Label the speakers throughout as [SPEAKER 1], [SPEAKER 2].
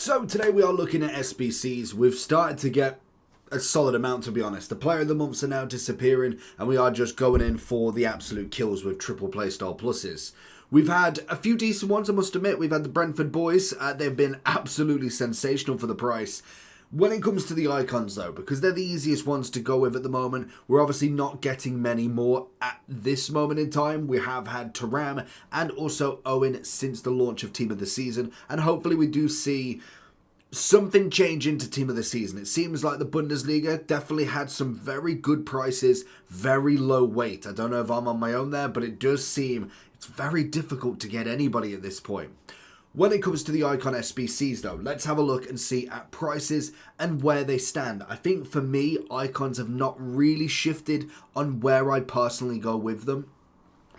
[SPEAKER 1] So today we are looking at SBCs. We've started to get a solid amount, to be honest. The player of the months are now disappearing and we are just going in for the absolute kills with triple play style pluses. We've had a few decent ones, I must admit. We've had the Brentford boys. They've been absolutely sensational for the price. When it comes to the icons though, because they're the easiest ones to go with at the moment, we're obviously not getting many more at this moment in time. We have had Thuram and also Owen since the launch of Team of the Season, and hopefully we do see something change into Team of the Season. It seems like the Bundesliga definitely had some very good prices, very low weight. I don't know if I'm on my own there, but it does seem it's very difficult to get anybody at this point. When it comes to the Icon SBCs though, let's have a look and see at prices and where they stand. I think for me, Icons have not really shifted on where I personally go with them.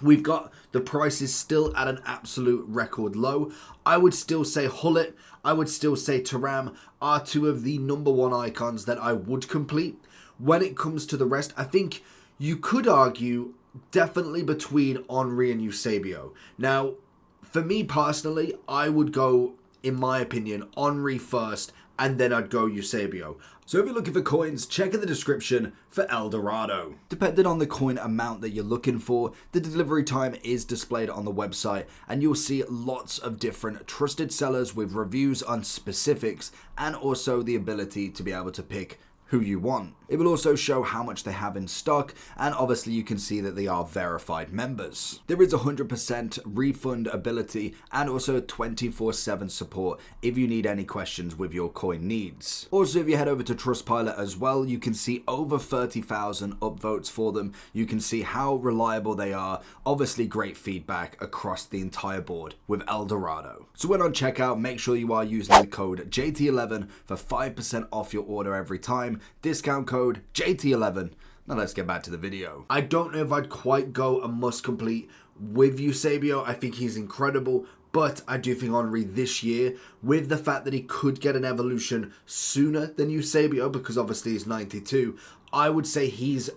[SPEAKER 1] We've got the prices still at an absolute record low. I would still say Hullet, I would still say Thuram are two of the #1 icons that I would complete. When it comes to the rest, I think you could argue definitely between Henry and Eusebio. Now, for me personally, I would go, in my opinion, Henry first, and then I'd go Eusebio. So if you're looking for coins, check in the description for El Dorado. Depending on the coin amount that you're looking for, the delivery time is displayed on the website, and you'll see lots of different trusted sellers with reviews on specifics, and also the ability to be able to pick who you want. It will also show how much they have in stock, and obviously you can see that they are verified members. There is 100% refund ability and also 24/7 support if you need any questions with your coin needs. Also, if you head over to Trustpilot as well, you can see over 30,000 upvotes for them. You can see how reliable they are. Obviously great feedback across the entire board with El Dorado. So when on checkout, make sure you are using the code JT11 for 5% off your order every time. Discount code JT11. Now let's get back to the video. I don't know if I'd quite go a must complete with Eusebio. I think he's incredible, but I do think Henry this year, with the fact that he could get an evolution sooner than Eusebio, because obviously he's 92, I would say he's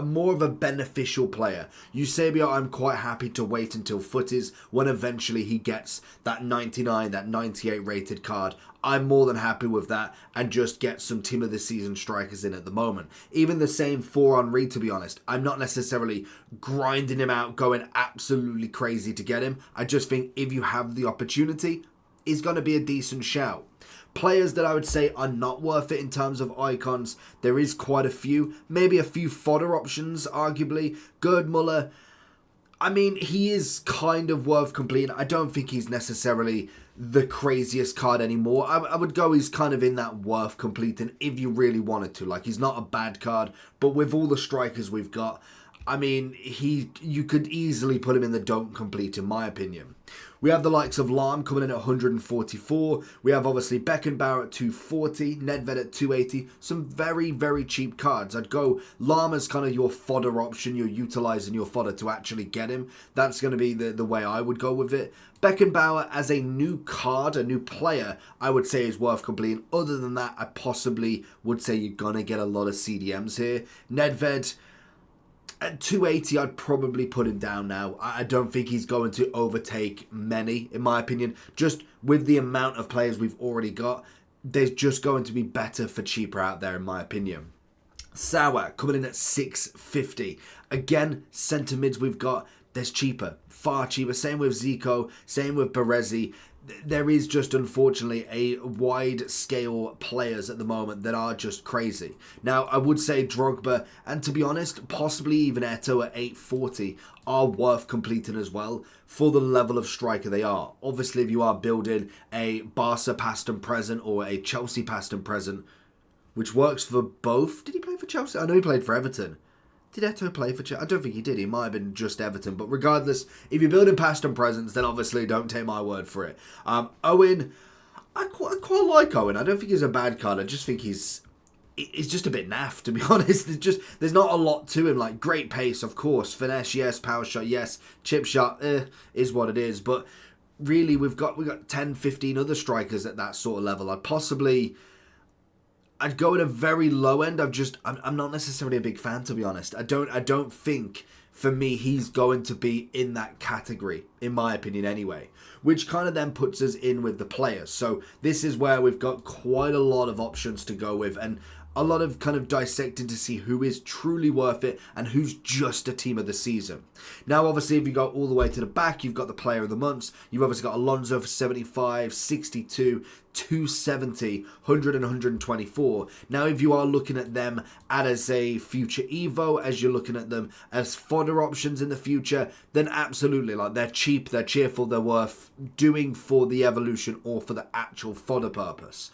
[SPEAKER 1] more of a beneficial player. Eusebio, I'm quite happy to wait until footies when eventually he gets that 99, that 98 rated card. I'm more than happy with that and just get some Team of the Season strikers in at the moment. Even the same for Henry, to be honest. I'm not necessarily grinding him out, going absolutely crazy to get him. I just think if you have the opportunity, he's going to be a decent shout. Players that I would say are not worth it in terms of icons, there is quite a few. Maybe a few fodder options, arguably. Gerd Muller, I mean, he is kind of worth completing. I don't think he's necessarily the craziest card anymore. I would go he's kind of in that worth completing if you really wanted to. Like, he's not a bad card, but with all the strikers we've got, I mean, you could easily put him in the don't complete, in my opinion. We have the likes of Lahm coming in at 144. We have obviously Beckenbauer at 240, Nedved at 280. Some very, very cheap cards. I'd go Lahm as kind of your fodder option. You're utilizing your fodder to actually get him. That's going to be the way I would go with it. Beckenbauer as a new card, a new player, I would say is worth completing. Other than that, I possibly would say you're going to get a lot of CDMs here. Nedved at 280, I'd probably put him down now. I don't think he's going to overtake many, in my opinion. Just with the amount of players we've already got, there's just going to be better for cheaper out there, in my opinion. Sauer coming in at 650. Again, centre mids we've got, there's cheaper, far cheaper. Same with Zico, same with Baresi. There is just, unfortunately, a wide scale players at the moment that are just crazy. Now, I would say Drogba, and to be honest, possibly even Eto'o at 840 are worth completing as well for the level of striker they are. Obviously, if you are building a Barca past and present or a Chelsea past and present, which works for both. Did he play for Chelsea? I know he played for Everton. Did Eto'o play for Chelsea? I don't think he did. He might have been just Everton. But regardless, if you're building past and presents, then obviously don't take my word for it. Owen, I quite like Owen. I don't think he's a bad card. I just think he's just a bit naff, to be honest. There's not a lot to him. Like, great pace, of course. Finesse, yes. Power shot, yes. Chip shot, is what it is. But really, we've got 10, 15 other strikers at that sort of level. I'd go at a very low end. I'm not necessarily a big fan, to be honest. I don't think for me, he's going to be in that category, in my opinion anyway, which kind of then puts us in with the players. So this is where we've got quite a lot of options to go with, and a lot of kind of dissecting to see who is truly worth it and who's just a team of the season. Now, obviously, if you go all the way to the back, you've got the player of the months. You've obviously got Alonso for 75, 62, 270, 100 and 124. Now, if you are looking at them as a future Evo, as you're looking at them as fodder options in the future, then absolutely, like, they're cheap, they're cheerful, they're worth doing for the evolution or for the actual fodder purpose.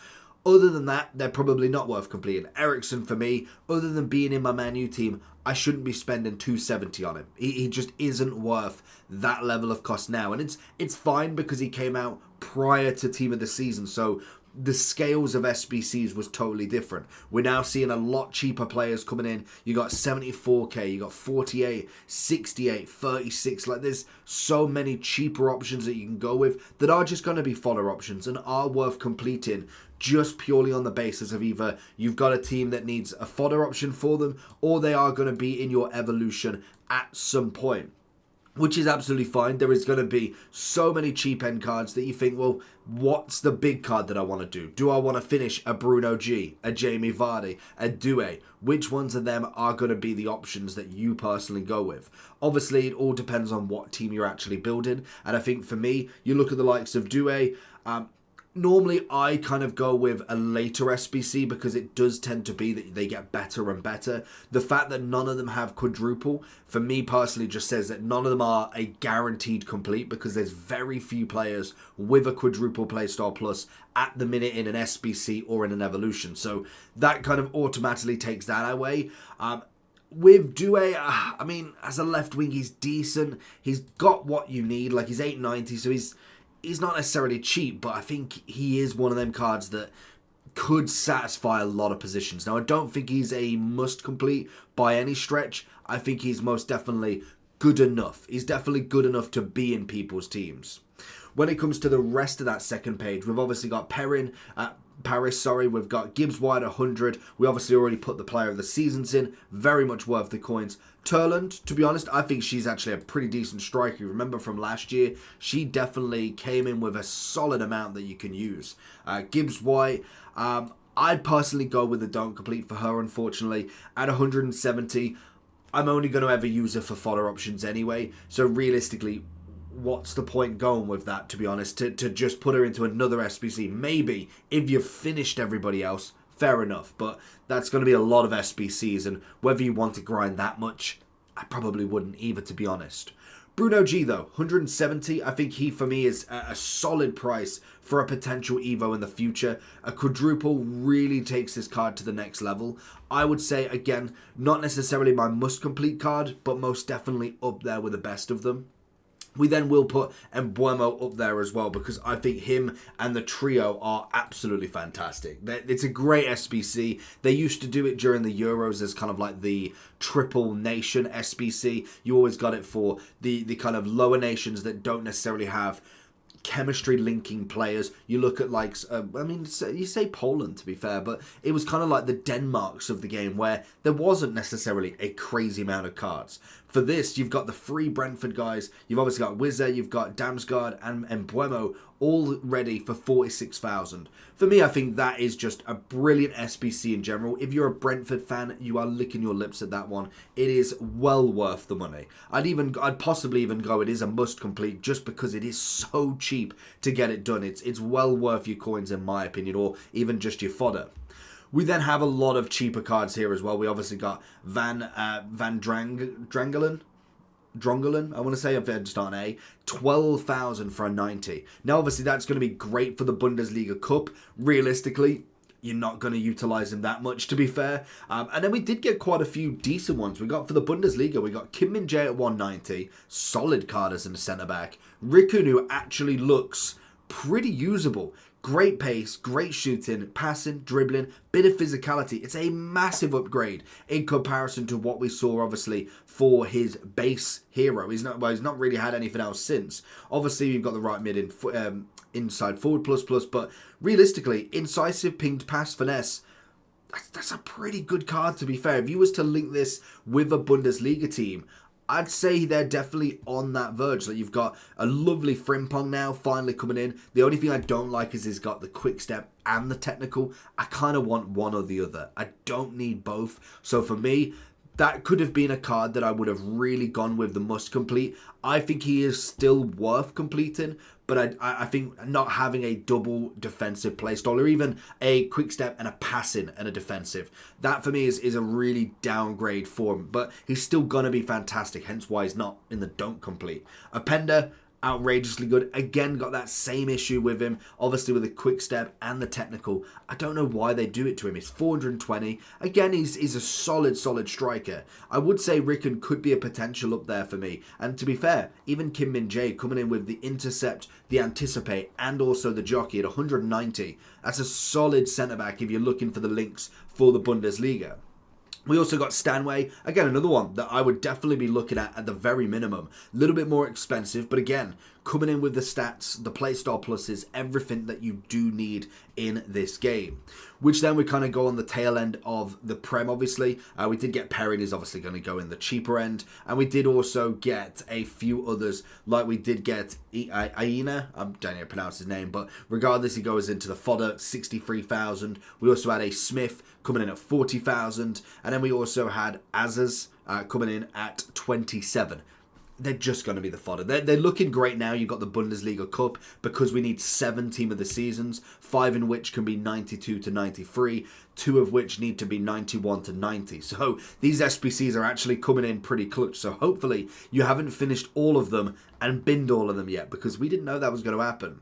[SPEAKER 1] Other than that, they're probably not worth completing. Eriksen, for me, other than being in my Man U team, I shouldn't be spending 270 on him. He just isn't worth that level of cost now. And it's fine because he came out prior to Team of the Season, so the scales of SBCs was totally different. We're now seeing a lot cheaper players coming in. You got 74k, you got 48, 68, 36. Like, there's so many cheaper options that you can go with that are just going to be fodder options and are worth completing just purely on the basis of either you've got a team that needs a fodder option for them, or they are going to be in your evolution at some point, which is absolutely fine. There is going to be so many cheap end cards that you think, well, what's the big card that I want to do? Do I want to finish a Bruno G, a Jamie Vardy, a Doué? Which ones of them are going to be the options that you personally go with? Obviously, it all depends on what team you're actually building. And I think for me, you look at the likes of Doué. Normally, I kind of go with a later SBC because it does tend to be that they get better and better. The fact that none of them have quadruple, for me personally, just says that none of them are a guaranteed complete because there's very few players with a quadruple playstyle plus at the minute in an SBC or in an evolution. So that kind of automatically takes that away. With Doué, I mean, as a left wing, he's decent. He's got what you need. Like, he's 890, so he's not necessarily cheap, but I think he is one of them cards that could satisfy a lot of positions. Now, I don't think he's a must complete by any stretch. I think he's most definitely good enough. He's definitely good enough to be in people's teams. When it comes to the rest of that second page, we've obviously got Paris, we've got Gibbs White 100. We obviously already put the player of the seasons in. Very much worth the coins. Turland, to be honest, I think she's actually a pretty decent striker. You remember from last year, she definitely came in with a solid amount that you can use. Gibbs White, I'd personally go with the don't complete for her, unfortunately. At 170, I'm only going to ever use her for fodder options anyway. So realistically, what's the point going with that, to be honest, to just put her into another SBC? Maybe if you've finished everybody else, fair enough, but that's going to be a lot of SBCs, and whether you want to grind that much, I probably wouldn't either, to be honest. Bruno G, though, 170, I think he, for me, is a solid price for a potential Evo in the future. A quadruple really takes this card to the next level. I would say, again, not necessarily my must-complete card, but most definitely up there with the best of them. We then will put Mbeumo up there as well because I think him and the trio are absolutely fantastic. It's a great SBC. They used to do it during the Euros as kind of like the triple nation SBC. You always got it for the kind of lower nations that don't necessarily have chemistry linking players. You look at like, I mean, you say Poland to be fair, but it was kind of like the Denmarks of the game where there wasn't necessarily a crazy amount of cards. For this, you've got the three Brentford guys, you've obviously got Wizard, you've got Damsgaard and Mbeumo all ready for 46,000. For me, I think that is just a brilliant SBC in general. If you're a Brentford fan, you are licking your lips at that one. It is well worth the money. I'd possibly even go it is a must complete just because it is so cheap to get it done. It's well worth your coins in my opinion, or even just your fodder. We then have a lot of cheaper cards here as well. We obviously got Van Drongelen, I want to say, if I start an A, 12,000 for a 90. Now, obviously, that's going to be great for the Bundesliga Cup. Realistically, you're not going to utilise him that much, to be fair. And then we did get quite a few decent ones. We got for the Bundesliga, we got Kim Min-jae at 190. Solid card as a centre-back. Rikun, who actually looks pretty usable. Great pace, great shooting, passing, dribbling, bit of physicality. It's a massive upgrade in comparison to what we saw, obviously, for his base hero. He's not really had anything else since. Obviously, we've got the right mid inside forward plus, but realistically, incisive, pinged pass, finesse. That's a pretty good card, to be fair. If you was to link this with a Bundesliga team, I'd say they're definitely on that verge. So you've got a lovely Frimpong now finally coming in. The only thing I don't like is he's got the quick step and the technical. I kind of want one or the other. I don't need both. So for me, that could have been a card that I would have really gone with the must complete. I think he is still worth completing, but I think not having a double defensive playstyle or even a quick step and a passing and a defensive, that for me is a really downgrade for him. But he's still going to be fantastic, hence why he's not in the don't complete. Openda, outrageously good. Again, got that same issue with him, obviously with the quick step and the technical. I don't know why they do it to him. He's 420. Again, he's a solid striker. I would say Rickon could be a potential up there for me. And to be fair, even Kim Min Jae coming in with the intercept, the anticipate, and also the jockey at 190. That's a solid centre-back if you're looking for the links for the Bundesliga. We also got Stanway, again another one that I would definitely be looking at the very minimum. A little bit more expensive, but again, coming in with the stats, the playstyle pluses, everything that you do need in this game. Which then we kind of go on the tail end of the Prem, obviously. We did get Perrin, is obviously going to go in the cheaper end. And we did also get a few others, like we did get Aina, I don't know how to pronounce his name, but regardless, he goes into the fodder, 63,000. We also had a Smith coming in at 40,000. And then we also had Azaz coming in at 27. They're just going to be the fodder. They're looking great now. You've got the Bundesliga Cup because we need 7 team of the seasons, 5 in which can be 92 to 93, 2 of which need to be 91 to 90. So these SBCs are actually coming in pretty clutch. So hopefully you haven't finished all of them and binned all of them yet, because we didn't know that was going to happen.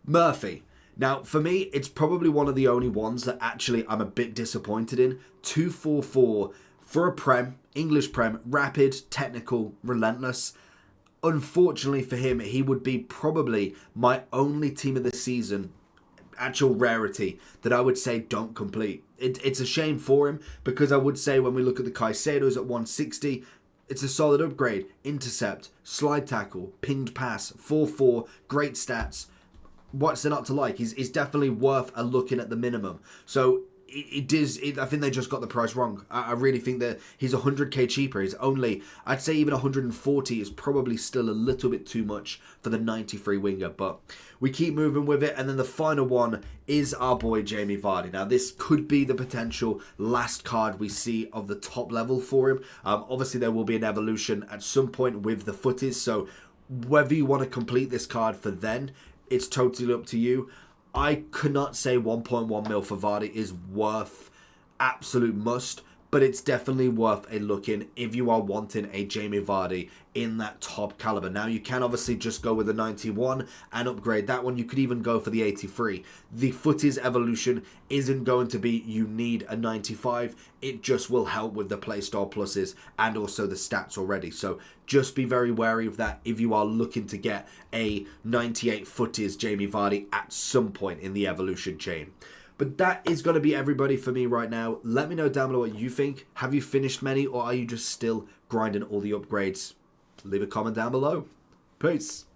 [SPEAKER 1] Murphy. Now, for me, it's probably one of the only ones that actually I'm a bit disappointed in. 244 for a Prem, English Prem, rapid, technical, relentless. Unfortunately for him, he would be probably my only team of the season, actual rarity, that I would say don't complete. It's a shame for him, because I would say when we look at the Caicedos at 160, it's a solid upgrade. Intercept, slide tackle, pinged pass, 4-4, great stats. What's there not to like? He's definitely worth a looking at the minimum. So I think they just got the price wrong. I really think that he's 100k cheaper. He's only, I'd say even 140 is probably still a little bit too much for the 93 winger, but we keep moving with it. And then the final one is our boy Jamie Vardy. Now this could be the potential last card we see of the top level for him. Obviously there will be an evolution at some point with the footies, so whether you want to complete this card for then, it's totally up to you. I could not say 1.1 mil for Vardy is worth absolute must, but it's definitely worth a look in if you are wanting a Jamie Vardy in that top caliber. Now, you can obviously just go with the 91 and upgrade that one. You could even go for the 83. The footies evolution isn't going to be you need a 95. It just will help with the playstyle pluses and also the stats already. So just be very wary of that if you are looking to get a 98 footies Jamie Vardy at some point in the evolution chain. But that is going to be everybody for me right now. Let me know down below what you think. Have you finished many, or are you just still grinding all the upgrades? Leave a comment down below. Peace.